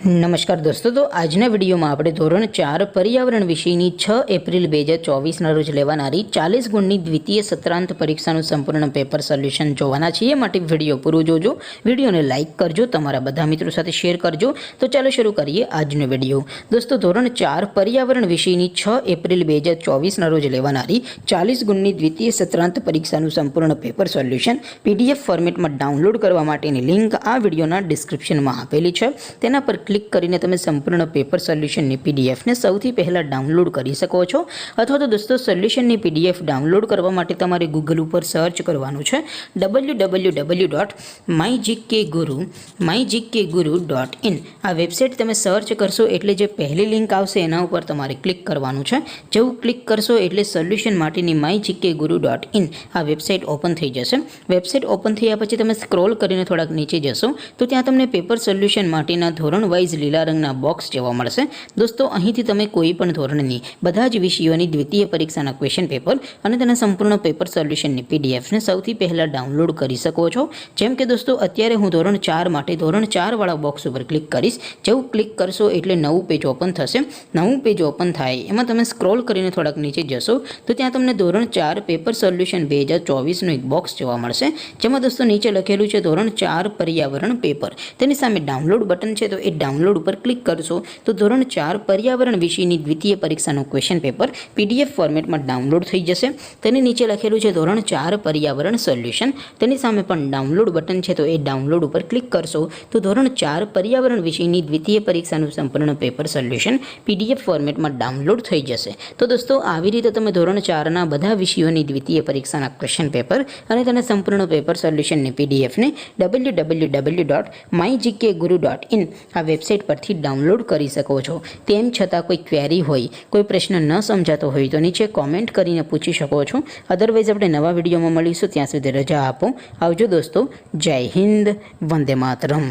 નમસ્કાર દોસ્તો, તો આજના વિડીયોમાં આપણે ધોરણ 4 પર્યાવરણ વિષયની 6 એપ્રિલ 2024ના રોજ લેવાનારી 40 ગુણની દ્વિતીય સત્રાંત પરીક્ષાનું સંપૂર્ણ પેપર સોલ્યુશન જોવાના છીએ. માટે વિડીયો પૂરો જોજો, વિડીયોને લાઇક કરજો, તમારા બધા મિત્રો સાથે શેર કરજો. તો ચાલો શરૂ કરીએ આજનો વિડીયો. દોસ્તો, ધોરણ 4 પર્યાવરણ વિષયની 6 એપ્રિલ 2024ના રોજ લેવાનારી 40 ગુણની દ્વિતીય સત્રાંત પરીક્ષાનું સંપૂર્ણ પેપર સોલ્યુશન PDF ફોર્મેટમાં ડાઉનલોડ કરવા માટેની લિંક આ વિડીયોના ડિસ્ક્રિપ્શનમાં આપેલી છે. તેના પર ક્લિક કરીને તમે સંપૂર્ણ પેપર સોલ્યુશનની પીડીએફને સૌથી પહેલાં ડાઉનલોડ કરી શકો છો. અથવા તો દોસ્તો, સોલ્યુશનની PDF ડાઉનલોડ કરવા માટે તમારે ગૂગલ ઉપર સર્ચ કરવાનું છે www.mygkguru.in. આ વેબસાઇટ તમે સર્ચ કરશો એટલે જે પહેલી લિંક આવશે એના ઉપર તમારે ક્લિક કરવાનું છે. જેવું ક્લિક કરશો એટલે સોલ્યુશન માટેની mygkguru.in આ વેબસાઇટ ઓપન થઈ જશે. વેબસાઇટ ઓપન થયા પછી તમે સ્ક્રોલ કરીને થોડાક નીચે જશો તો ત્યાં તમને પેપર સોલ્યુશન માટેના ધોરણ વાઇઝ લીલા રંગના બોક્સ જોવા મળશે. દોસ્તો, અહીંથી તમે કોઈ પણ ધોરણની બધા જ વિષયોની દ્વિતીય પરીક્ષાના ક્વેશ્ચન પેપર અને તેના સંપૂર્ણ પેપર સોલ્યુશનની પીડીએફને સૌથી પહેલાં ડાઉનલોડ કરી શકો છો. જેમ કે દોસ્તો, અત્યારે હું ધોરણ 4 માટે ધોરણ 4 વાળા બોક્સ ઉપર ક્લિક કરીશ. જેવું ક્લિક કરશો એટલે નવું પેજ ઓપન થશે. નવું પેજ ઓપન થાય એમાં તમે સ્ક્રોલ કરીને થોડાક નીચે જશો તો ત્યાં તમને ધોરણ 4 પેપર સોલ્યુશન 2024નું એક બોક્સ જોવા મળશે. જેમાં દોસ્તો નીચે લખેલું છે ધોરણ 4 પર્યાવરણ પેપર. તેની સામે ડાઉનલોડ બટન છે, તો એ ડાઉનલોડ ઉપર ક્લિક કરશો તો ધોરણ 4 પર્યાવરણ વિષયની દ્વિતીય પરીક્ષાનું ક્વેશ્ચન પેપર PDF ફોર્મેટમાં ડાઉનલોડ થઈ જશે. તેની નીચે લખેલું છે ધોરણ 4 પર્યાવરણ સોલ્યુશન. તેની સામે પણ ડાઉનલોડ બટન છે, તો એ ડાઉનલોડ ઉપર ક્લિક કરશો તો ધોરણ 4 પર્યાવરણ વિષયની દ્વિતીય પરીક્ષાનું સંપૂર્ણ પેપર સોલ્યુશન PDF ફોર્મેટમાં ડાઉનલોડ થઈ જશે. તો દોસ્તો, આવી રીતે તમે ધોરણ 4ના બધા વિષયોની દ્વિતીય પરીક્ષાના ક્વેશ્ચન પેપર અને તેના સંપૂર્ણ પેપર સોલ્યુશનની PDFને www.mygkguru.in આ વેબસાઇટ પરથી ડાઉનલોડ કરી શકો છો. તેમ છતાં કોઈ ક્વેરી હોય, કોઈ પ્રશ્ન ન સમજાતો હોય તો નીચે કોમેન્ટ કરીને પૂછી શકો છો. અદરવાઇઝ આપણે નવા વિડીયોમાં મળીશું. ત્યાં સુધી રજા આપો. આવજો દોસ્તો. જય હિન્દ. વંદે માતરમ.